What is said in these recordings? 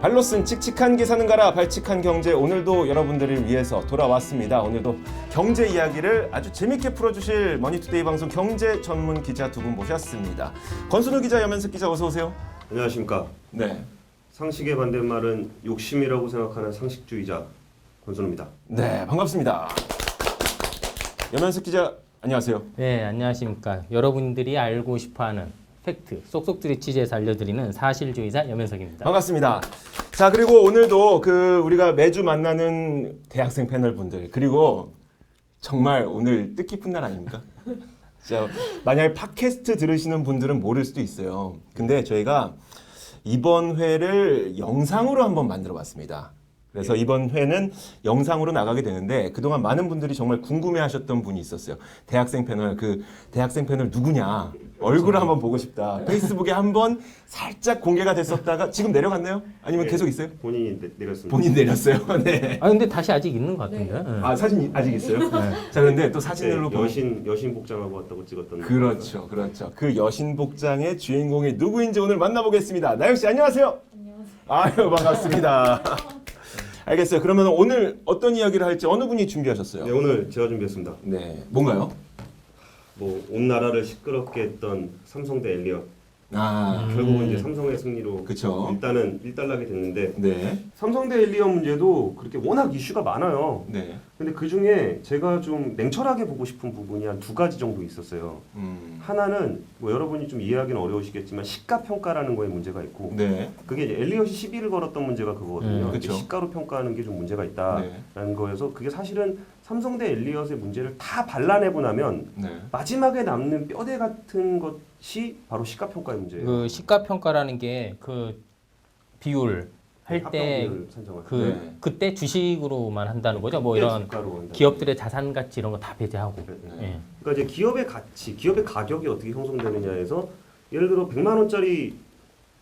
발로 쓴 칙칙한 기사는 가라 발칙한 경제 오늘도 여러분들을 위해서 돌아왔습니다. 오늘도 경제 이야기를 아주 재밌게 풀어주실 머니투데이 방송 경제 전문 기자 두 분 모셨습니다. 권순우 기자, 여면석 기자 어서 오세요. 안녕하십니까. 네. 상식의 반대말은 욕심이라고 생각하는 상식주의자 권순우입니다. 네, 반갑습니다. 여면석 기자 안녕하세요. 네, 안녕하십니까. 여러분들이 알고 싶어하는 팩트, 쏙쏙들이 취재해서 알려드리는 사실주의자 여면석입니다. 반갑습니다. 자, 그리고 오늘도 우리가 매주 만나는 대학생 패널 분들, 그리고 정말 오늘 뜻깊은 날 아닙니까? 자, 만약에 팟캐스트 들으시는 분들은 모를 수도 있어요. 근데 저희가 이번 회를 영상으로 한번 만들어 봤습니다. 그래서 이번 회는 영상으로 나가게 되는데 그동안 많은 분들이 정말 궁금해하셨던 분이 있었어요. 대학생 패널, 대학생 패널 누구냐? 얼굴을 한번 보고 싶다. 페이스북에 한번 살짝 공개가 됐었다가 지금 내려갔나요? 아니면 계속 있어요? 본인이 내렸습니다. 본인 내렸어요. 네. 아 근데 다시 아직 있는 것 같은데. 네. 아, 사진 아직 있어요? 자, 그런데 또 사진으로 보면 여신 복장하고 왔다고 찍었던. 그렇죠. 그 여신 복장의 주인공이 누구인지 오늘 만나보겠습니다. 나영 씨 안녕하세요. 안녕하세요. 아유, 반갑습니다. 알겠어요. 그러면 오늘 어떤 이야기를 할지 어느 분이 준비하셨어요? 네, 오늘 제가 준비했습니다. 네, 뭔가요? 온 나라를 시끄럽게 했던 삼성 대 엘리엇. 아, 결국은 이제 삼성의 승리로 그쵸. 일단은 일단락이 됐는데 네, 삼성 대 엘리엇 문제도 그렇게 워낙 이슈가 많아요. 네, 근데 그 중에 제가 좀 냉철하게 보고 싶은 부분이 한 두 가지 정도 있었어요. 하나는 뭐 여러분이 좀 이해하기는 어려우시겠지만 시가 평가라는 거에 문제가 있고, 네, 그게 이제 엘리엇이 시비를 걸었던 문제가 그거거든요. 그쵸. 시가로 평가하는 게 좀 문제가 있다라는 네. 거여서 그게 사실은 삼성 대 엘리엇의 문제를 다 발라내고 나면 네. 마지막에 남는 뼈대 같은 것이 바로 시가 평가의 문제예요. 그 시가 평가라는 게 그 비율 할 합병 때 비율을 산정할 때. 네. 그때 주식으로만 한다는 거죠. 뭐 그때 이런 주가로 한다는 기업들의 자산 가치 이런 거 다 배제하고. 네, 네. 예. 그러니까 이제 기업의 가치, 기업의 가격이 어떻게 형성되느냐에서 예를 들어 100만 원짜리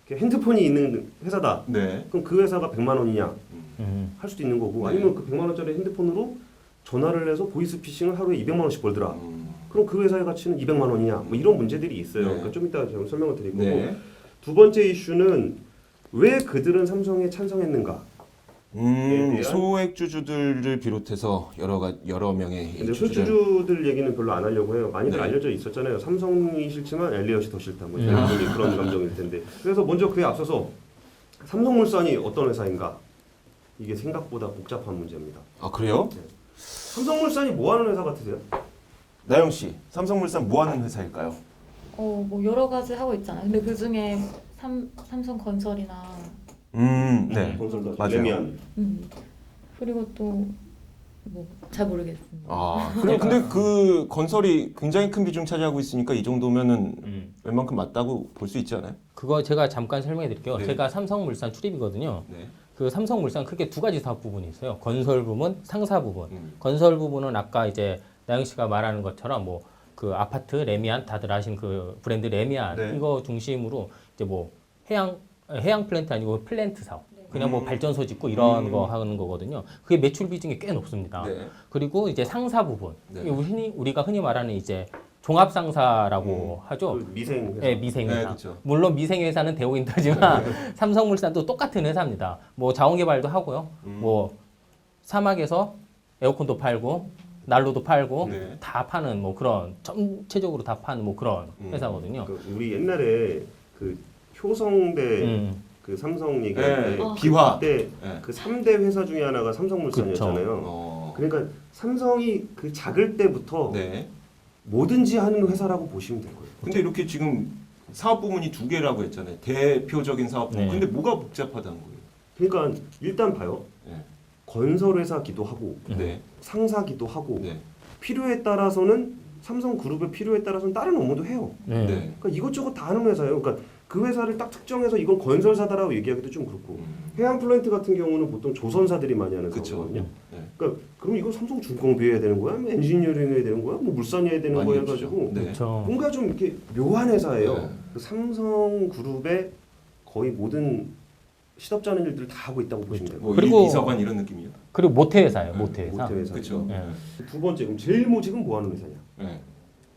핸드폰이 있는 회사다. 네. 그럼 그 회사가 100만 원이냐 할 수도 있는 거고, 네. 아니면 그 100만 원짜리 핸드폰으로 전화를 해서 보이스피싱을 하루에 200만 원씩 벌더라. 그럼 그 회사의 가치는 200만 원이냐? 뭐 이런 문제들이 있어요. 네. 그러니까 좀 이따 제가 설명을 드릴 거고. 네. 두 번째 이슈는 왜 그들은 삼성에 찬성했는가? 대한- 소액주주들을 비롯해서 여러 명의 근데 주주들. 소주주들 얘기는 별로 안 하려고 해요. 많이들 네. 알려져 있었잖아요. 삼성이 싫지만 엘리엇이 더 싫다. 뭐 음. 대부분이 그런 감정일 텐데. 그래서 먼저 그에 앞서서 삼성물산이 어떤 회사인가? 이게 생각보다 복잡한 문제입니다. 아, 그래요? 삼성물산이 뭐 하는 회사 같으세요? 나영 씨, 삼성물산 뭐 하는 회사일까요? 뭐 여러 가지 하고 있잖아요. 근데 그 중에 삼성건설이나 네. 건설도 맞아요. 레미안. 그리고 또 뭐 잘 모르겠습니다. 아, 근데 그 건설이 굉장히 큰 비중 차지하고 있으니까 이 정도면은 웬만큼 맞다고 볼 수 있지 않아요? 그거 제가 잠깐 설명해 드릴게요. 네. 제가 삼성물산 출입이거든요. 네. 그 삼성물산 크게 두 가지 사업 부분이 있어요. 건설 부분, 상사 부분. 음. 건설 부분은 아까 이제 나영 씨가 말하는 것처럼 뭐 그 아파트 레미안 다들 아신 그 브랜드 레미안 네. 이거 중심으로 이제 뭐 해양 플랜트 아니고 플랜트 사업. 그냥 뭐 발전소 짓고 이런 거 하는 거거든요. 그게 매출 비중이 꽤 높습니다. 네. 그리고 이제 상사 부분. 네. 이게 우리가 흔히 말하는 이제 종합 상사라고 하죠. 그 미생 회사. 네, 미생회사. 네, 그쵸. 물론 미생회사는 대우인터지만 삼성물산도 똑같은 회사입니다. 뭐 자원개발도 하고요. 뭐 사막에서 에어컨도 팔고 난로도 팔고 네. 다 파는 뭐 그런 전체적으로 다 파는 뭐 그런 회사거든요. 그 우리 옛날에 그 효성대 음. 그 삼성 얘기할 네. 때 비화. 그때 네. 그 3대 회사 중에 하나가 삼성물산이었잖아요. 어. 그러니까 삼성이 그 작을 때부터 네. 뭐든지 하는 회사라고 보시면 될 거예요. 근데 이렇게 지금 사업 부문이 두 개라고 했잖아요. 대표적인 사업 부문. 네. 근데 뭐가 복잡하다는 거예요? 그러니까 일단 봐요. 네. 건설 회사기도 하고 네. 상사기도 하고 네. 필요에 따라서는 삼성그룹의 필요에 따라서는 다른 업무도 해요. 네. 네. 그러니까 이것저것 다 하는 회사예요. 그러니까 그 회사를 딱 특정해서 이건 건설사다라고 얘기하기도 좀 그렇고, 해양 플랜트 같은 경우는 보통 조선사들이 많이 하는 그렇죠. 사업이거든요. 네. 그러니까 그럼 이거 삼성중공업 해야 되는 거야? 뭐 엔지니어링 해야 되는 거야? 뭐 물산 해야 되는 많이 거야? 해주죠. 해가지고 네. 그렇죠. 뭔가 좀 이렇게 묘한 회사예요. 네. 그 삼성그룹의 거의 모든 시덥잖은 일들을 다 하고 있다고 보시면 돼요. 뭐 그리고- 이서관 이런 느낌이요? 그리고 모태회사예요. 네, 모태회사. 모태회사. 그렇죠. 예. 두 번째, 그럼 제일 모직은 뭐 하는 회사냐? 네.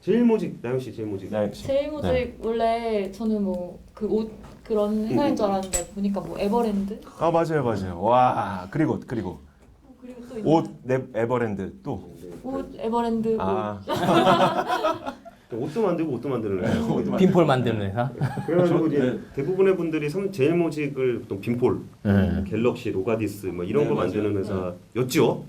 제일모직 나영 씨 제일모직. 나영 씨. 제일모직 네. 원래 저는 뭐 그 옷 그런 회사인 줄 알았는데 보니까 뭐 에버랜드 아 맞아요 맞아요. 와 그리고 그리고 또 옷 에버랜드 또. 옷 에버랜드 아 옷도 만들고 옷도 만드는 네, 거예요. 옷도 빈폴 만드는 회사. 그래가지고 이제 네. 대부분의 분들이 제일모직을 보통 빈폴, 네. 갤럭시, 로가디스 뭐 이런 네, 거 맞아요. 만드는 회사였죠.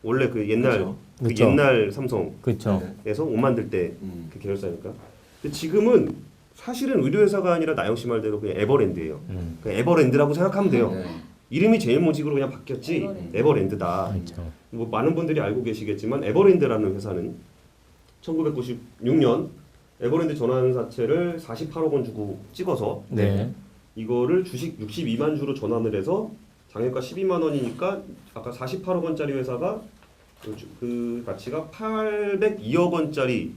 원래 그 옛날 그렇죠. 그 그렇죠. 옛날 삼성에서 그렇죠. 네. 옷 만들 때 그 계열사니까. 근데 지금은 사실은 의류회사가 아니라 나영 씨 말대로 그냥 에버랜드예요. 그냥 에버랜드라고 생각하면 돼요. 네. 이름이 제일모직으로 그냥 바뀌었지 에버랜드. 에버랜드다. 그렇죠. 뭐 많은 분들이 알고 계시겠지만 에버랜드라는 회사는 1996년 에버랜드 전환사채를 48억 원 주고 찍어서 네. 이거를 주식 62만 주로 전환을 해서 장외가 12만 원이니까 아까 48억 원짜리 회사가 그 가치가 802억 원짜리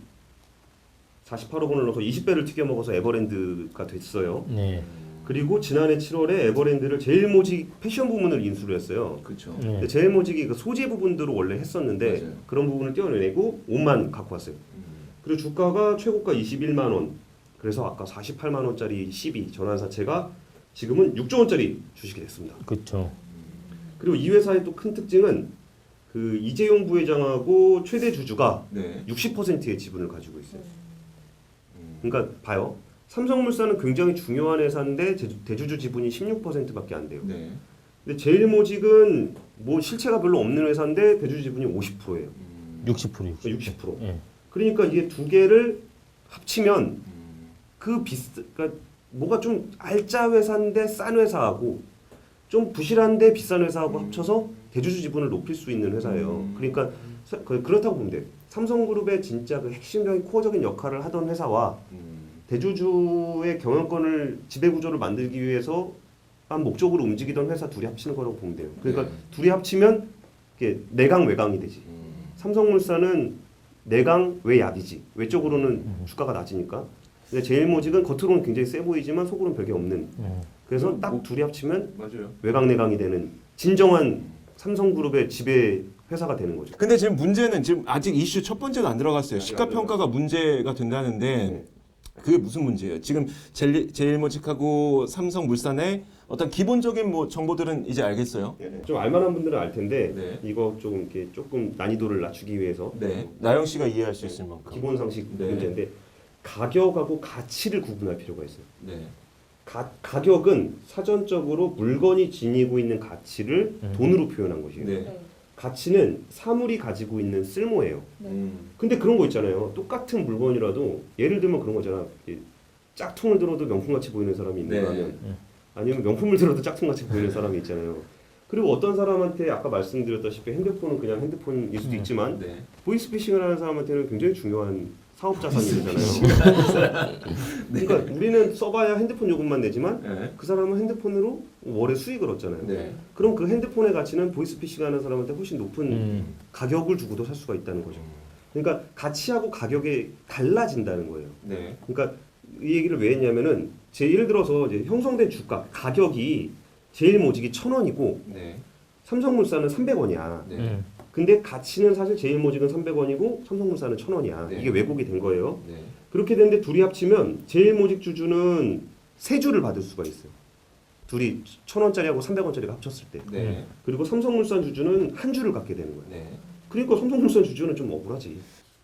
48억 원을 넣어서 20배를 튀겨 먹어서 에버랜드가 됐어요. 네. 그리고 지난해 7월에 에버랜드를 제일모직 패션 부문을 인수를 했어요. 그렇죠. 네. 근데 제일모직이 그 소재 부분들을 원래 했었는데 맞아요. 그런 부분을 떼어내고 옷만 갖고 왔어요. 그리고 주가가 최고가 21만 원. 그래서 아까 48만 원짜리 12 전환사채가 지금은 6조 원짜리 주식이 됐습니다. 그렇죠. 그리고 이 회사의 또 큰 특징은 그 이재용 부회장하고 최대 주주가 네. 60%의 지분을 가지고 있어요. 그러니까 봐요. 삼성물산은 굉장히 중요한 회사인데 대주주 지분이 16%밖에 안 돼요. 네. 근데 제일모직은 뭐 실체가 별로 없는 회사인데 대주주 지분이 50%예요. 60%. 60%. 예. 그러니까 이게 두 개를 합치면 그러니까 뭐가 좀 알짜 회사인데 싼 회사하고 좀 부실한데 비싼 회사하고 합쳐서 대주주 지분을 높일 수 있는 회사예요. 그러니까 그렇다고 보면 돼요. 삼성그룹의 진짜 그 핵심적인 코어적인 역할을 하던 회사와 대주주의 경영권을 지배 구조를 만들기 위해서 한 목적으로 움직이던 회사 둘이 합치는 거라고 보면 돼요. 그러니까 네. 둘이 합치면 이게 내강 외강이 되지. 삼성물산은 내강 외약이지. 외적으로는 주가가 낮으니까. 근데 제일모직은 겉으로는 굉장히 세 보이지만 속으로는 별게 없는. 그래서 딱 둘이 합치면 맞아요. 외강 내강이 되는 진정한 삼성그룹의 지배 회사가 되는 거죠. 근데 지금 문제는 지금 아직 이슈 첫 번째도 안 들어갔어요. 아직 시가 안 평가가 문제가 된다는데 네. 그게 무슨 문제예요? 지금 제일모직하고 삼성물산의 어떤 기본적인 뭐 정보들은 이제 알겠어요. 좀 알만한 분들은 알 텐데 네. 이거 좀 이렇게 조금 난이도를 낮추기 위해서 네. 나영 씨가 이해할 수 있을 만큼. 기본 상식 네. 문제인데 가격하고 가치를 구분할 필요가 있어요. 네. 가격은 사전적으로 물건이 지니고 있는 가치를 돈으로 표현한 것이에요. 네. 네. 가치는 사물이 가지고 있는 쓸모예요. 네. 근데 그런 거 있잖아요. 똑같은 물건이라도 예를 들면 그런 거잖아. 이 짝퉁을 들어도 명품같이 보이는 사람이 있는가 네. 하면 아니면 명품을 들어도 짝퉁같이 보이는 사람이 있잖아요. 그리고 어떤 사람한테 아까 말씀드렸다시피 핸드폰은 그냥 핸드폰일 수도 있지만 네. 보이스피싱을 하는 사람한테는 굉장히 중요한 사업 자산이 되잖아요. 그러니까 우리는 써봐야 핸드폰 요금만 내지만 네. 그 사람은 핸드폰으로 월에 수익을 얻잖아요. 네. 그럼 그 핸드폰의 가치는 보이스피싱 하는 사람한테 훨씬 높은 가격을 주고도 살 수가 있다는 거죠. 그러니까 가치하고 가격이 달라진다는 거예요. 네. 그러니까 이 얘기를 왜 했냐면은 예를 들어서 이제 형성된 주가 가격이 제일모직이 1,000원이고 네. 삼성물산은 300원이야. 네. 근데 가치는 사실 제일모직은 300원이고 삼성물산은 1,000원이야. 네. 이게 왜곡이 된 거예요. 네. 그렇게 되는데 둘이 합치면 제일모직 주주는 3주를 받을 수가 있어요. 둘이 1,000원짜리하고 300원짜리가 합쳤을 때. 네. 그리고 삼성물산 주주는 한 주를 갖게 되는 거예요. 네. 그러니까 삼성물산 주주는 좀 억울하지.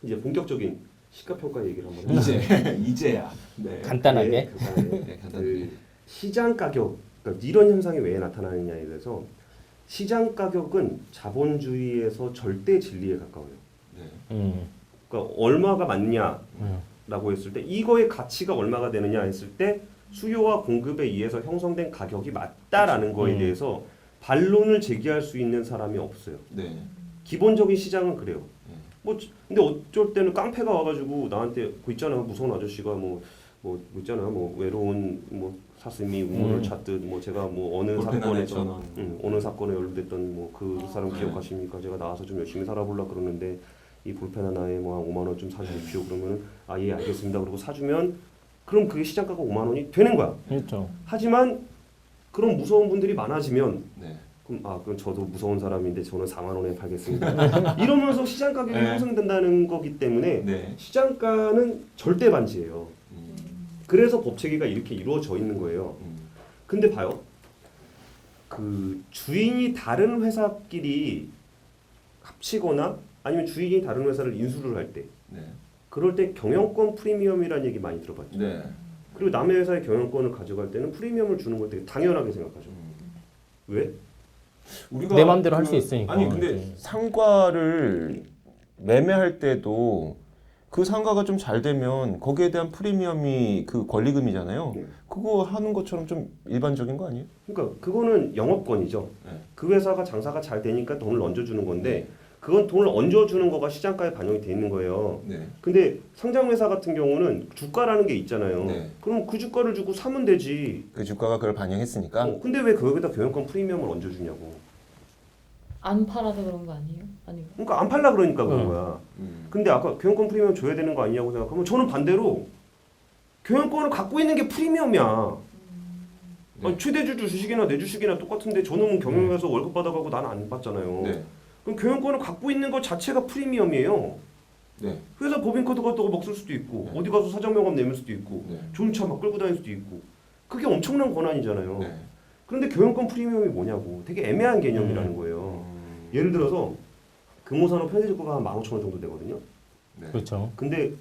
이제 본격적인 시가평가 얘기를 한번 해보자. 이제야. 네. 간단하게. 네, 네, 간단하게. 그 시장 가격, 그러니까 이런 현상이 왜 나타나느냐에 대해서 시장 가격은 자본주의에서 절대 진리에 가까워요. 네. 그러니까 얼마가 맞냐라고 했을 때 이거의 가치가 얼마가 되느냐 했을 때 수요와 공급에 의해서 형성된 가격이 맞다라는 거에 대해서 반론을 제기할 수 있는 사람이 없어요. 네. 기본적인 시장은 그래요. 뭐 근데 어쩔 때는 깡패가 와가지고 나한테 그 있잖아 무서운 아저씨가 뭐 있잖아 뭐 외로운 뭐 사슴이 우물을 찾듯 뭐 제가 뭐 어느 볼펜 하나에 사건에서 1,000원. 어느 사건에 연루됐던 뭐 그 사람 네. 기억하십니까? 제가 나와서 좀 열심히 살아보려 그러는데 이 볼펜 하나에 뭐 한 5만 원 좀 사주십시오. 그러면은 아 예 알겠습니다. 그러고 사주면 그럼 그게 시장가가 5만 원이 되는 거야. 그렇죠. 하지만 그런 무서운 분들이 많아지면 네. 그럼 저도 무서운 사람인데 저는 4만 원에 팔겠습니다. 이러면서 시장 가격이 네. 형성된다는 거기 때문에 네. 시장가는 절대 반지예요. 그래서 법체계가 이렇게 이루어져 있는 거예요. 근데 봐요. 그 주인이 다른 회사끼리 합치거나 아니면 주인이 다른 회사를 인수를 할 때 네. 그럴 때 경영권 프리미엄이라는 얘기 많이 들어봤죠. 네. 그리고 남의 회사의 경영권을 가져갈 때는 프리미엄을 주는 걸 되게 당연하게 생각하죠. 왜? 우리가 내 맘대로 할 수 있으니까. 아니 근데 상가를 매매할 때도 그 상가가 좀 잘 되면 거기에 대한 프리미엄이 그 권리금이잖아요. 네. 그거 하는 것처럼 좀 일반적인 거 아니에요? 그러니까 그거는 영업권이죠. 네. 그 회사가 장사가 잘 되니까 돈을 얹어주는 건데 그건 돈을 얹어주는 거가 시장가에 반영이 돼 있는 거예요. 네. 근데 상장회사 같은 경우는 주가라는 게 있잖아요. 네. 그럼 그 주가를 주고 사면 되지. 그 주가가 그걸 반영했으니까. 근데 왜 거기다 경영권 프리미엄을 얹어주냐고. 안 팔아서 그런 거 아니에요? 아니요. 그러니까 안 팔라 그러니까 그런 응. 거야. 근데 아까 경영권 프리미엄 줘야 되는 거 아니냐고 생각하면 저는 반대로 경영권을 갖고 있는 게 프리미엄이야. 네. 아니, 최대주주 주식이나 내 주식이나 똑같은데 저놈은 경영해서 월급 받아가고 나는 안 받잖아요. 네. 그럼 경영권을 갖고 있는 것 자체가 프리미엄이에요. 네. 회사 법인카드 갖다가 막 쓸 수도 있고 네. 어디 가서 사장명함 내밀 수도 있고 네. 좋은 차 막 끌고 다닐 수도 있고 그게 엄청난 권한이잖아요. 네. 그런데 경영권 프리미엄이 뭐냐고 되게 애매한 개념이라는 거예요. 예를 들어서 금호산업 현대주가가 한 15,000원 정도 되거든요. 네. 그렇죠. 근데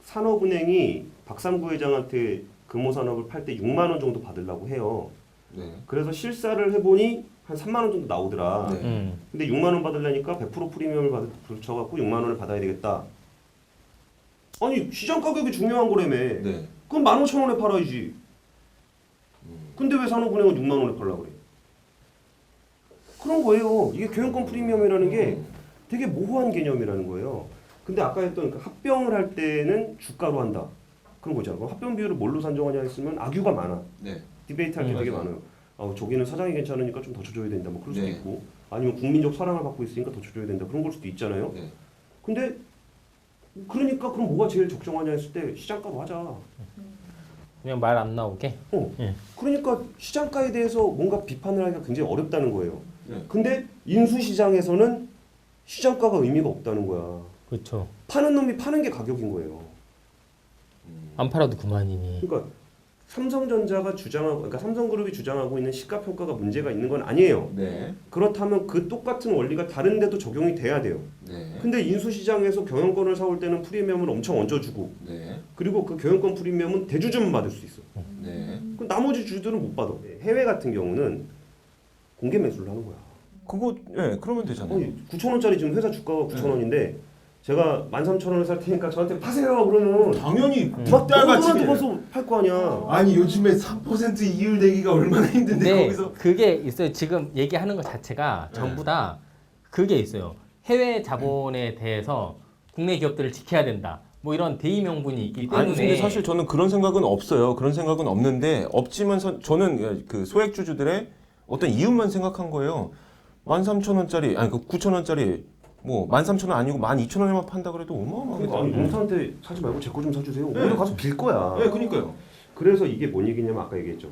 산업은행이 박삼구 회장한테 금호산업을 팔 때 6만 원 정도 받으려고 해요. 네. 그래서 실사를 해보니 한 3만 원 정도 나오더라. 네. 근데 6만 원 받으려니까 100% 프리미엄을 붙여갖고 6만 원을 받아야 되겠다. 아니 시장 가격이 중요한 거라며. 네. 그럼 15,000원에 팔아야지. 근데 왜 산업은행은 6만 원에 팔라 그래? 그런 거예요. 이게 경영권 프리미엄이라는 게 되게 모호한 개념이라는 거예요. 근데 아까 했던 그 합병을 할 때는 주가로 한다. 그런 거잖아. 그럼 합병 비율을 뭘로 산정하냐 했으면 악유가 많아. 네. 디베이트 할 게 되게 맞아요. 많아요. 저기는 사장이 괜찮으니까 좀 더 줘줘야 된다. 뭐 그럴 수도 네. 있고 아니면 국민적 사랑을 받고 있으니까 더 줘줘야 된다. 그런 걸 수도 있잖아요. 네. 근데 그러니까 그럼 뭐가 제일 적정하냐 했을 때 시장가로 하자. 그냥 말 안 나오게. 예. 그러니까 시장가에 대해서 뭔가 비판을 하기가 굉장히 어렵다는 거예요. 네. 근데 인수시장에서는 시장가가 의미가 없다는 거야. 그렇죠. 파는 놈이 파는 게 가격인 거예요. 안 팔아도 그만이니. 그러니까 삼성전자가 주장하고, 그러니까 삼성그룹이 주장하고 있는 시가평가가 문제가 있는 건 아니에요. 네. 그렇다면 그 똑같은 원리가 다른 데도 적용이 돼야 돼요. 네. 근데 인수시장에서 경영권을 사올 때는 프리미엄을 엄청 얹어주고 네. 그리고 그 경영권 프리미엄은 대주주만 받을 수 있어. 네. 그 나머지 주주들은 못 받아. 해외 같은 경우는 공개 매수를 하는 거야. 그거 예, 그러면 되잖아요. 9,000원짜리 지금 회사 주가가 9,000원인데 제가 13,000원을 살 테니까 저한테 파세요 그러면 당연히 막 뒷달같이 너무나도 가서 팔 거 아니야. 아니 요즘에 3% 이율 내기가 얼마나 힘든데 네, 거기서 그게 있어요. 지금 얘기하는 것 자체가 전부 다 그게 있어요. 해외 자본에 대해서 국내 기업들을 지켜야 된다. 뭐 이런 대의 명분이 있기 때문에. 아니 근데 사실 저는 그런 생각은 없어요. 그런 생각은 없는데 없지만 저는 그 소액주주들의 어떤 이윤만 생각한 거예요. 13,000원짜리 아니 그 9,000원짜리 뭐 13,000원 아니고 12,000원에만 판다 그래도 어마어마하겠다. 아니 용사한테 사지 말고 제 거 좀 사주세요. 오히려 가서 빌 거야. 네, 그러니까요. 그래서 이게 뭔 얘기냐면 아까 얘기했죠.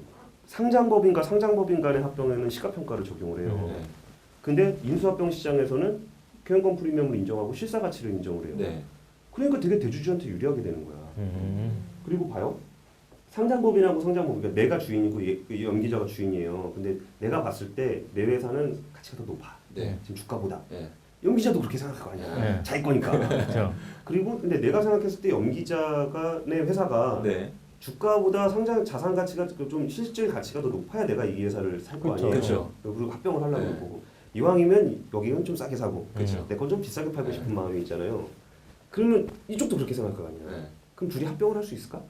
상장법인과 상장법인 간의 합병에는 시가평가를 적용을 해요. 네. 근데 인수합병 시장에서는 경영권 프리미엄을 인정하고 실사가치를 인정을 해요. 네. 그러니까 되게 대주주한테 유리하게 되는 거야. 그리고 봐요. 상장법인하고 상장법인, 그러니까 내가 주인이고 이 연기자가 주인이에요. 근데 내가 봤을 때 내 회사는 가치가 더 높아. 네. 지금 주가보다. 네. 연기자도 그렇게 생각할 거 아니야. 네. 자기 거니까. 그렇죠. 그리고 근데 내가 생각했을 때 연기자가 내 회사가 네. 주가보다 상장 자산 가치가 좀 실질 가치가 더 높아야 내가 이 회사를 살 거 아니에요. 그렇죠. 그리고 합병을 하려고 네. 그러고 이왕이면 여기는 좀 싸게 사고 그렇죠. 내 건 좀 비싸게 팔고 네. 싶은 마음이 있잖아요. 그러면 이쪽도 그렇게 생각할 거 아니야. 네. 그럼 둘이 합병을 할 수 있을까?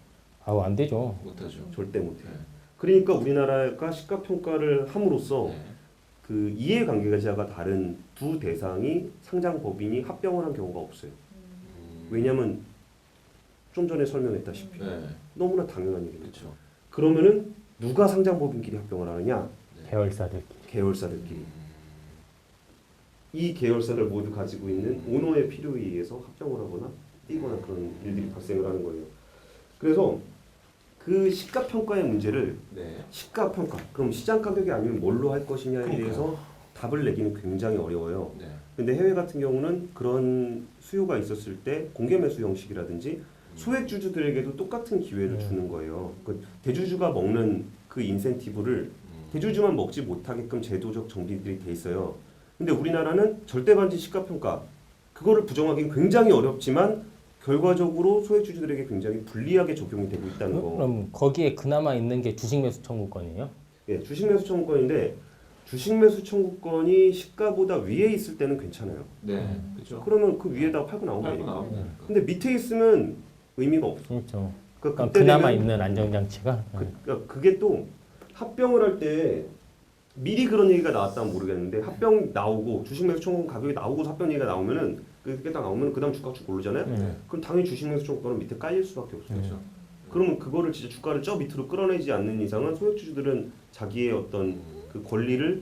아우 안 되죠. 못하죠. 절대 못해. 네. 그러니까 우리나라가 시가평가를 함으로써 네. 그 이해관계자가 다른 두 대상이 상장법인이 합병을 한 경우가 없어요. 왜냐하면 좀 전에 설명했다시피 네. 너무나 당연한 얘기죠. 그렇죠. 그러면은 누가 상장법인끼리 합병을 하느냐? 계열사들. 계열사들끼리. 이 계열사를 모두 가지고 있는 오너의 필요에 의해서 합병을 하거나 띄거나 그런 일들이 발생을 하는 거예요. 그래서 그 시가평가의 문제를 네. 시가평가, 그럼 시장 가격이 아니면 뭘로 할 것이냐에 그러니까요. 대해서 답을 내기는 굉장히 어려워요. 네. 근데 해외 같은 경우는 그런 수요가 있었을 때 공개 매수 형식이라든지 소액 주주들에게도 똑같은 기회를 주는 거예요. 그 대주주가 먹는 그 인센티브를 대주주만 먹지 못하게끔 제도적 정비들이 돼 있어요. 근데 우리나라는 절대 반지 시가평가 그거를 부정하기는 굉장히 어렵지만 결과적으로 소액 주주들에게 굉장히 불리하게 적용이 되고 있다는 거. 그럼 거기에 그나마 있는 게 주식 매수 청구권이에요? 예, 주식 매수 청구권인데 주식 매수 청구권이 시가보다 위에 있을 때는 괜찮아요. 네. 그렇죠. 그러면 그 위에다가 팔고 나오면 팔고 되니까. 나오면 되니까. 근데 밑에 있으면 의미가 없어. 그렇죠. 그러니까 그러니까 그나마 그때는 있는 안정장치가 그게 또 합병을 할 때 미리 그런 얘기가 나왔다면 모르겠는데 합병 나오고 주식 매수 청구권 가격이 나오고서 합병 얘기가 나오면은 그게 딱 나오면 그다음 주가가 쭉 오르잖아요. 그럼 당연히 주식 매수 청구권은 밑에 깔릴 수밖에 없어요. 그렇죠. 그러면 그거를 진짜 주가를 저 밑으로 끌어내지 않는 이상은 소액주주들은 자기의 어떤 그 권리를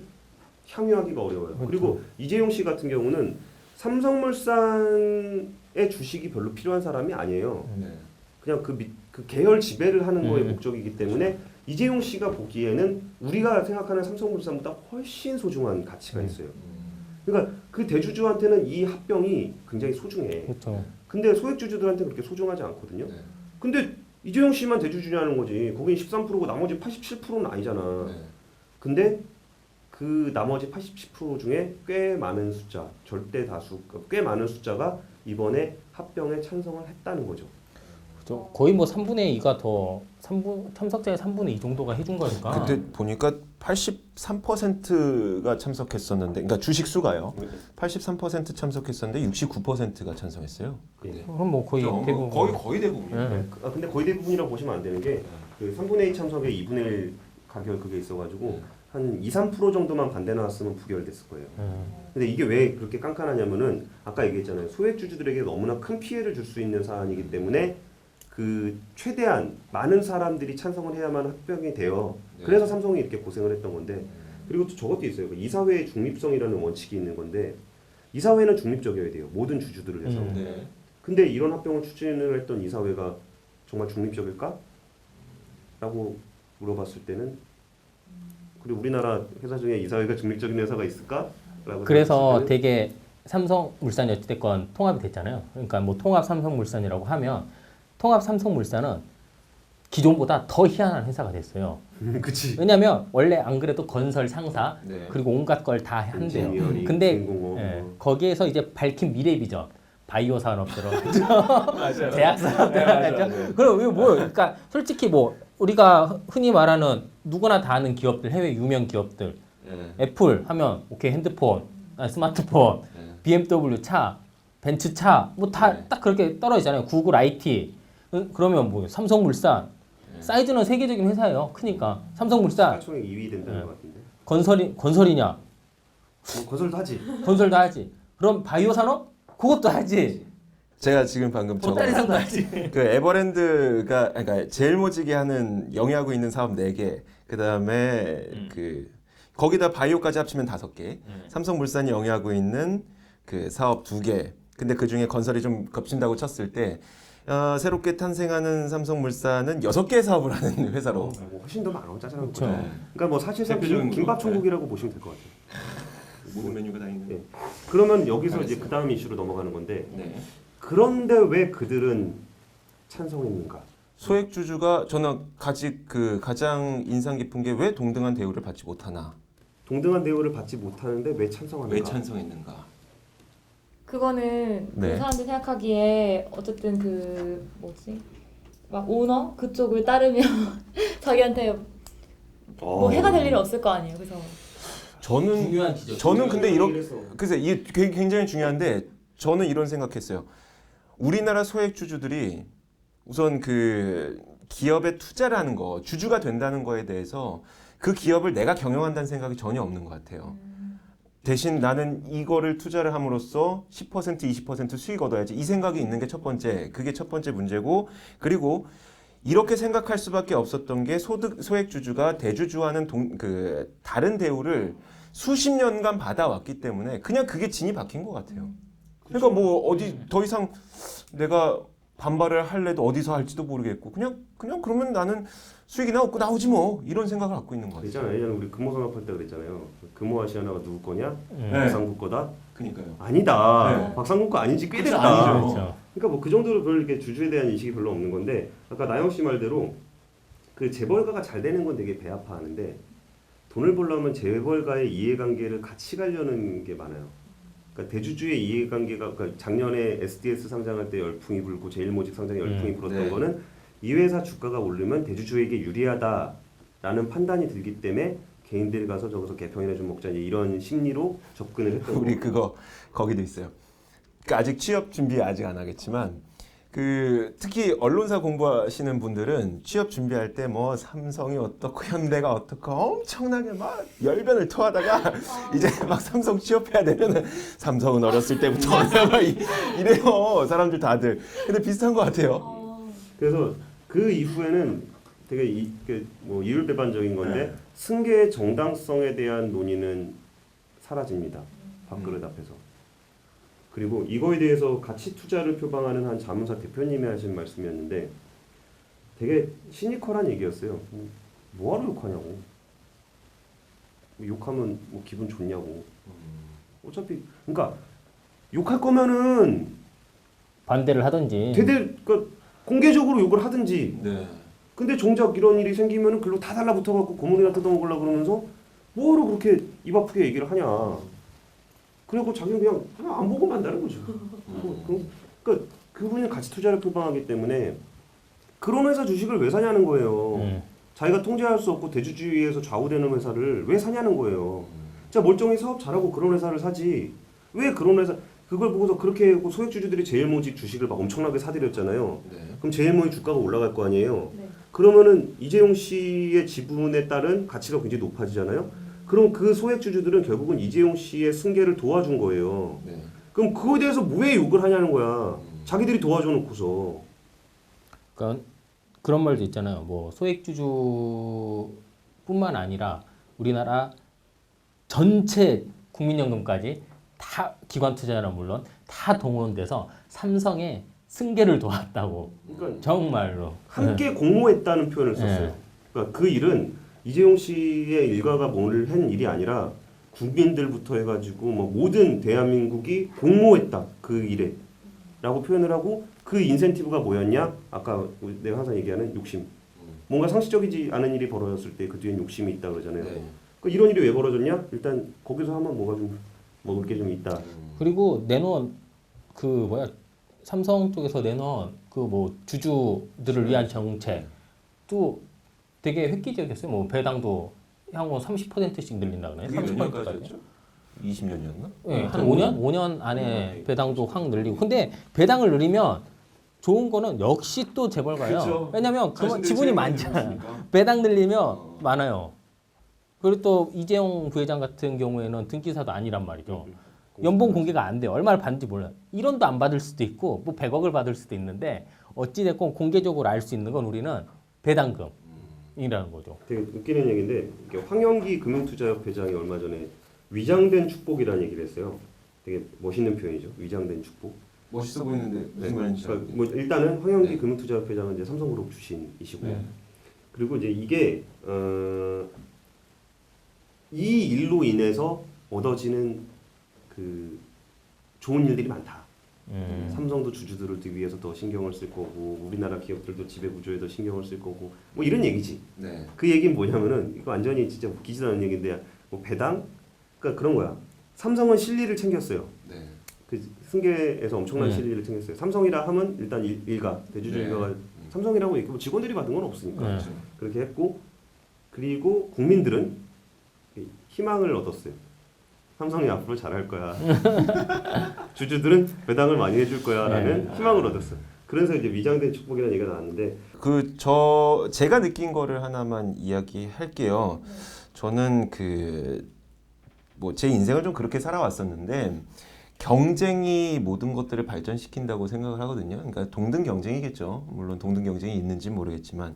향유하기가 어려워요. 그렇죠. 그리고 이재용 씨 같은 경우는 삼성물산의 주식이 별로 필요한 사람이 아니에요. 네. 그냥 그 계열 지배를 하는 거에 음. 목적이기 때문에 이재용 씨가 보기에는 우리가 생각하는 삼성물산보다 훨씬 소중한 가치가 있어요. 그러니까 그 대주주한테는 이 합병이 굉장히 소중해. 그렇죠. 근데 소액주주들한테 그렇게 소중하지 않거든요. 네. 근데 이재용 씨만 대주주냐는 거지. 거긴 13%고 나머지 87%는 아니잖아. 네. 근데 그 나머지 87% 중에 꽤 많은 숫자, 절대 다수, 꽤 많은 숫자가 이번에 합병에 찬성을 했다는 거죠. 그렇죠. 거의 뭐 3분의 2가 더 참석자의 3분의 2 정도가 해준 거니까. 그때 보니까 83%가 참석했었는데, 그러니까 주식 수가요. 83% 참석했었는데 69%가 찬성했어요. 예. 그럼 뭐 거의 그렇죠. 대부분. 거의 대부분. 네. 근데 거의 대부분이라고 보시면 안 되는 게 그 3분의 2 참석에 2분의 1 가결 그게 있어가지고 한 2, 3% 정도만 반대 나왔으면 부결됐을 거예요. 근데 이게 왜 그렇게 깐깐하냐면은 아까 얘기했잖아요. 소액 주주들에게 너무나 큰 피해를 줄 수 있는 사안이기 때문에 그 최대한 많은 사람들이 찬성을 해야만 합병이 돼요. 네. 그래서 삼성이 이렇게 고생을 했던 건데 그리고 또 저것도 있어요. 그 이사회의 중립성이라는 원칙이 있는 건데 이사회는 중립적이어야 돼요. 모든 주주들을 해서. 네. 근데 이런 합병을 추진을 했던 이사회가 정말 중립적일까? 라고 물어봤을 때는 그리고 우리나라 회사 중에 이사회가 중립적인 회사가 있을까? 라고 그래서 생각했을 때는 되게 삼성물산이 어찌됐건 통합이 됐잖아요. 그러니까 뭐 통합 삼성물산이라고 하면 통합 삼성물산은 기존보다 더 희한한 회사가 됐어요. 그치. 왜냐면 원래 안 그래도 건설 상사 네. 그리고 온갖 걸 다 한대요. 엔지니어링, 근데 중공업, 예, 뭐. 거기에서 이제 밝힌 미래 비전 바이오 산업 들어가죠. 맞아요. 제약 산업 네, 맞아요, 들어가죠. 맞아요. 그럼 이거 뭐 그러니까 솔직히 뭐 우리가 흔히 말하는 누구나 다 아는 기업들 해외 유명 기업들 네. 애플 하면 오케이 핸드폰, 스마트폰, 네. BMW 차, 벤츠 차 뭐 다 네. 딱 그렇게 떨어지잖아요. 구글 IT 그러면 뭐 삼성물산 네. 사이즈는 세계적인 회사예요. 크니까 삼성물산 시가총액 2위 된다는 네. 것 같은데. 건설이냐 뭐 건설도 하지. 건설도 하지. 그럼 바이오 산업 그것도 하지. 제가 지금 방금 보따리 상도 하지. 그 에버랜드가 그러니까 제일 모지게 하는 영위하고 있는 사업 4개, 그다음에 그 거기다 바이오까지 합치면 5개. 삼성물산이 영위하고 있는 그 사업 2개. 근데 그 중에 건설이 좀 겹친다고 쳤을 때 새롭게 탄생하는 삼성물산은 6개 사업을 하는 회사로. 뭐 훨씬 더 많아. 짜잘한 그렇죠. 거. 그러니까 뭐 사실상 대표적인 김밥 거. 천국이라고 보시면 될 것 같아요. 모든 메뉴가 다 있는. 네. 그러면 여기서 이제 알겠습니다. 그 다음 이슈로 넘어가는 건데 네. 그런데 왜 그들은 찬성했는가? 소액 주주가 저는 가장 인상 깊은 게 왜 동등한 대우를 받지 못하나? 동등한 대우를 받지 못하는데 왜 찬성하는가? 왜 찬성했는가? 그거는 네. 그 사람들이 생각하기에 어쨌든 그 뭐지 막 오너 그쪽을 따르면 자기한테 뭐 해가 될 일은 없을 거 아니에요. 그래서 중요한 지적. 저는 근데 이래서. 그래서 이게 굉장히 중요한데 저는 이런 생각했어요. 우리나라 소액 주주들이 우선 그 기업에 투자를 하는 거, 주주가 된다는 거에 대해서 그 기업을 내가 경영한다는 생각이 전혀 없는 것 같아요. 대신 나는 이거를 투자를 함으로써 10%, 20% 수익 얻어야지 이 생각이 있는 게 첫 번째, 그게 첫 번째 문제고, 그리고 이렇게 생각할 수밖에 없었던 게 소액 주주가 대주주와는 다른 대우를 수십 년간 받아왔기 때문에 그냥 그게 진이 박힌 것 같아요. 그러니까 뭐 어디 더 이상 내가 반발을 할래도 어디서 할지도 모르겠고 그냥 그러면 나는 수익이나 얻고 나오지 뭐 이런 생각을 갖고 있는 거예요. 있잖아요. 예전에 우리 금호 산업할 때 그랬잖아요. 금호 아시아나가 누구 거냐? 네. 박상구 거다? 그러니까요. 아니다. 네. 박상구 거 아닌지 꽤 그쵸, 됐다. 아니죠. 그렇죠. 그러니까 뭐 그 정도로 별 이렇게 주주에 대한 인식이 별로 없는 건데 아까 나영 씨 말대로 그 재벌가가 잘 되는 건 되게 배 아파하는데 돈을 벌려면 재벌가의 이해관계를 같이 가려는 게 많아요. 그러니까 대주주의 이해관계가 그러니까 작년에 SDS 상장할 때 열풍이 불고 제일모직 상장에 열풍이 불었던 네. 거는 이 회사 주가가 오르면 대주주에게 유리하다라는 판단이 들기 때문에 개인들이 가서 저기서 개평이나 좀 먹자 이런 심리로 접근을 했던 우리 거고. 그거 거기도 있어요. 그러니까 아직 취업 준비 아직 안 하겠지만 그 특히 언론사 공부하시는 분들은 취업 준비할 때 뭐 삼성이 어떻고 현대가 어떻고 엄청나게 막 열변을 토하다가 이제 막 삼성 취업해야 되면은 삼성은 어렸을 때부터 막 이래요 사람들 다들. 근데 비슷한 것 같아요. 그래서 그 이후에는 되게 뭐 이율배반적인 건데 승계의 정당성에 대한 논의는 사라집니다. 밥그릇 앞에서. 그리고 이거에 대해서 가치 투자를 표방하는 한 자문사 대표님이 하신 말씀이었는데 되게 시니컬한 얘기였어요. 뭐하러 욕하냐고. 욕하면 뭐 기분 좋냐고. 어차피 그러니까 욕할 거면은 반대를 하든지. 그러니까 공개적으로 욕을 하든지. 네. 근데 정작 이런 일이 생기면은 글로 다 달라붙어갖고 고문이나 뜯어먹으려고 그러면서 뭐하러 그렇게 입 아프게 얘기를 하냐. 그리고 자기는 그냥 안 보고 만다는 거죠. 그러니까 그분이 가치 투자를 표방하기 때문에 그런 회사 주식을 왜 사냐는 거예요. 자기가 통제할 수 없고 대주주의에서 좌우되는 회사를 왜 사냐는 거예요. 자 멀쩡히 사업 잘하고 그런 회사를 사지. 왜 그런 회사 그걸 보고서 그렇게 소액주주들이 제일모직 주식을 막 엄청나게 사들였잖아요. 네. 그럼 제일모직 주가가 올라갈 거 아니에요. 네. 그러면은 이재용 씨의 지분에 따른 가치가 굉장히 높아지잖아요. 그럼 그 소액주주들은 결국은 이재용 씨의 승계를 도와준 거예요. 네. 그럼 그거에 대해서 왜 욕을 하냐는 거야. 자기들이 도와줘 놓고서. 그러니까 그런 말도 있잖아요. 뭐 소액주주뿐만 아니라 우리나라 전체 국민연금까지 다 기관 투자자는 물론 다 동원돼서 삼성의 승계를 도왔다고. 그러니까 정말로. 함께 공모했다는 표현을 썼어요. 네. 그러니까 그 일은 이재용 씨의 일가가 뭘 한 일이 아니라 국민들부터 해가지고 뭐 모든 대한민국이 공모했다 그 일에 라고 표현을 하고 그 인센티브가 뭐였냐? 아까 내가 항상 얘기하는 욕심. 뭔가 상식적이지 않은 일이 벌어졌을 때 그 뒤엔 욕심이 있다 그러잖아요. 네. 그러니까 이런 일이 왜 벌어졌냐? 일단 거기서 하면 뭐가 좀 먹을 게 좀 있다. 그리고 내놓은 그 뭐야 삼성 쪽에서 내놓은 그 뭐 주주들을 위한 정책도 되게 획기적이었어요. 뭐 배당도 향후 30%씩 늘린다 그러네. 그게 몇 30%까지. 년까지였죠? 20년이었나? 네, 한 5년 안에 배당도 확 늘리고. 근데 배당을 늘리면 좋은 거는 역시 또 재벌가요. 그쵸. 왜냐면 그 자신들 지분이 제일 많이 많잖아요. 늘었으니까. 배당 늘리면 많아요. 그리고 또 이재용 부회장 같은 경우에는 등기사도 아니란 말이죠. 연봉 공개가 안 돼요. 얼마를 받는지 몰라요. 1원도 안 받을 수도 있고 뭐 100억을 받을 수도 있는데 어찌됐건 공개적으로 알 수 있는 건 우리는 배당금이라는 거죠. 되게 웃기는 얘기인데 이게 황영기 금융투자협 회장이 얼마 전에 위장된 축복이라는 얘기를 했어요. 되게 멋있는 표현이죠. 위장된 축복. 멋있어 보이는데 무슨 말인지 잘 그러니까 뭐 일단은 황영기 네. 금융투자협 회장은 이제 삼성그룹 출신이시고 네. 그리고 이제 이게 이 일로 인해서 얻어지는 그 좋은 일들이 많다. 삼성도 주주들을 위해서 더 신경을 쓸 거고 우리나라 기업들도 지배 구조에 더 신경을 쓸 거고 뭐 이런 얘기지. 네. 그 얘기는 뭐냐면은 이거 완전히 진짜 웃기지도 않은 얘기인데 뭐 배당 그러니까 그런 거야. 삼성은 실리를 챙겼어요. 네. 그 승계에서 엄청난 실리를 챙겼어요. 삼성이라 하면 일단 일가 대주주 네. 일가가 삼성이라고 있고 뭐 직원들이 받은 건 없으니까 네. 그렇게 했고 그리고 국민들은 희망을 얻었어요. 삼성이 앞으로 잘할 거야. 주주들은 배당을 많이 해줄 거야라는 희망을 얻었어요. 그래서 이제 위장된 축복이라는 얘기가 나왔는데 제가 느낀 거를 하나만 이야기할게요. 저는 뭐 제 인생을 좀 그렇게 살아왔었는데 경쟁이 모든 것들을 발전시킨다고 생각을 하거든요. 그러니까 동등 경쟁이겠죠. 물론 동등 경쟁이 있는지 모르겠지만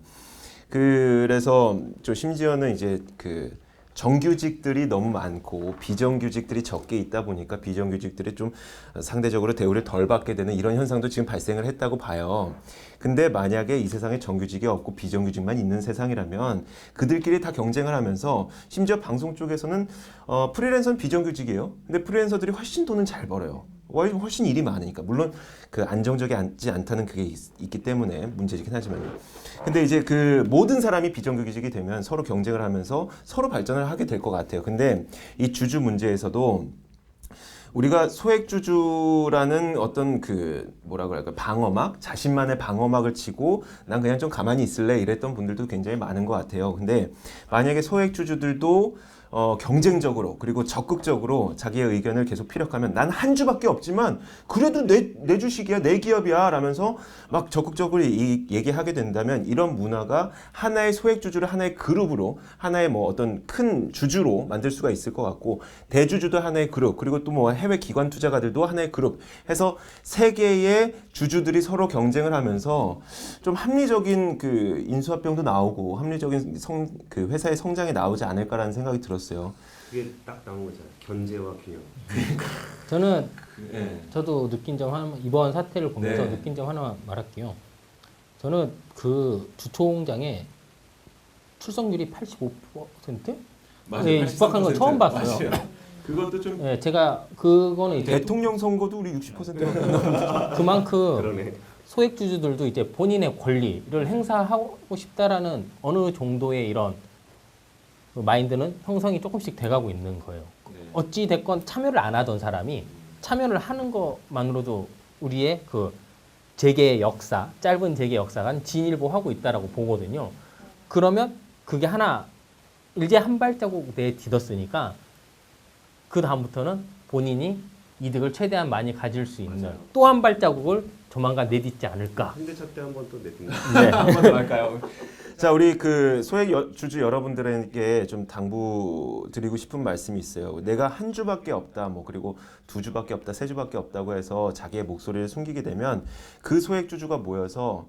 그래서 저 심지어는 이제 정규직들이 너무 많고 비정규직들이 적게 있다 보니까 비정규직들이 좀 상대적으로 대우를 덜 받게 되는 이런 현상도 지금 발생을 했다고 봐요. 근데 만약에 이 세상에 정규직이 없고 비정규직만 있는 세상이라면 그들끼리 다 경쟁을 하면서 심지어 방송 쪽에서는 프리랜서는 비정규직이에요. 근데 프리랜서들이 훨씬 돈은 잘 벌어요. 훨씬 일이 많으니까. 물론 그 안정적이지 않다는 그게 있기 때문에 문제이긴 하지만요. 근데 이제 그 모든 사람이 비정규직이 되면 서로 경쟁을 하면서 서로 발전을 하게 될 것 같아요. 근데 이 주주 문제에서도 우리가 소액주주라는 어떤 그 뭐라고 할까 방어막, 자신만의 방어막을 치고 난 그냥 좀 가만히 있을래 이랬던 분들도 굉장히 많은 것 같아요. 근데 만약에 소액주주들도 경쟁적으로 그리고 적극적으로 자기의 의견을 계속 피력하면 난 한 주밖에 없지만 그래도 내 주식이야 내 기업이야 라면서 막 적극적으로 얘기하게 된다면 이런 문화가 하나의 소액주주를 하나의 그룹으로 하나의 뭐 어떤 큰 주주로 만들 수가 있을 것 같고 대주주도 하나의 그룹 그리고 또 뭐 해외 기관 투자가들도 하나의 그룹 해서 세 개의 주주들이 서로 경쟁을 하면서 좀 합리적인 그 인수합병도 나오고 합리적인 그 회사의 성장이 나오지 않을까라는 생각이 들었어요. 그게 딱 나온 거잖아요. 견제와 균형. 저는 네. 저도 느낀 점 하나 이번 사태를 보면서 네. 느낀 점 하나 말할게요. 저는 그 주총장의 출석률이 85%? 네, 육박한 건 처음 봤어요. 맞아요. 그것도 좀 네, 제가 그거는 이제 대통령 선거도 우리 60%가 그만큼 그러네. 소액주주들도 이제 본인의 권리를 행사하고 싶다라는 어느 정도의 이런 그 마인드는 형성이 조금씩 돼가고 있는 거예요. 어찌 됐건 참여를 안 하던 사람이 참여를 하는 것만으로도 우리의 그 재계의 역사, 짧은 재계 역사가 진일보하고 있다라고 보거든요. 그러면 그게 하나 이제 한 발자국 내딛었으니까 그 다음부터는 본인이 이득을 최대한 많이 가질 수 있는 또 한 발자국을 조만간 내딛지 않을까. 현대차 때 한 번 또 내든. 네. 한번 더 할까요? 자, 우리 그 소액 주주 여러분들에게 좀 당부드리고 싶은 말씀이 있어요. 내가 한 주밖에 없다, 뭐 그리고 두 주밖에 없다, 세 주밖에 없다고 해서 자기의 목소리를 숨기게 되면 그 소액 주주가 모여서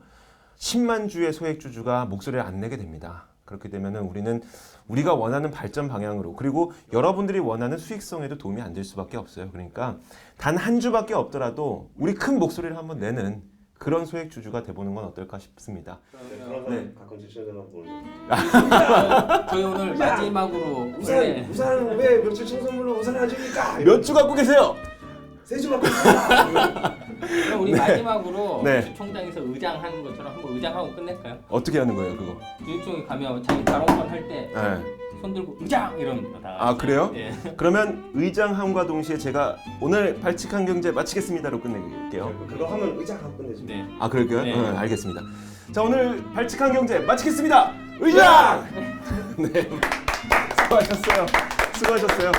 10만 주의 소액 주주가 목소리를 안 내게 됩니다. 그렇게 되면은 우리는 우리가 원하는 발전 방향으로 그리고 여러분들이 원하는 수익성에도 도움이 안 될 수밖에 없어요. 그러니까 단 한 주밖에 없더라도 우리 큰 목소리를 한번 내는 그런 소액 주주가 돼보는 건 어떨까 싶습니다. 네. 가끔씩 시청자가 보는. 저희 오늘 마지막으로 우산 왜 며칠 청선물로 우산을 안 줍니까? 몇 주 갖고 계세요? 세 주밖에 없습니다. 그럼 우리 마지막으로 네. 주총장에서 의장하는 것처럼 한번 의장하고 끝낼까요? 어떻게 하는 거예요, 그거? 주총에 가면 자기 발언권 할 때 손 네. 들고 의장 이러는 거 다. 아, 그래요? 예. 그러면 의장함과 동시에 제가 오늘 발칙한 경제 마치겠습니다로 끝낼게요. 그거 하면 의자 갖고 끝내지. 네. 아, 그럴까요? 네. 알겠습니다. 자, 오늘 발칙한 경제 마치겠습니다. 의장! 네. 수고하셨어요. 수고하셨어요.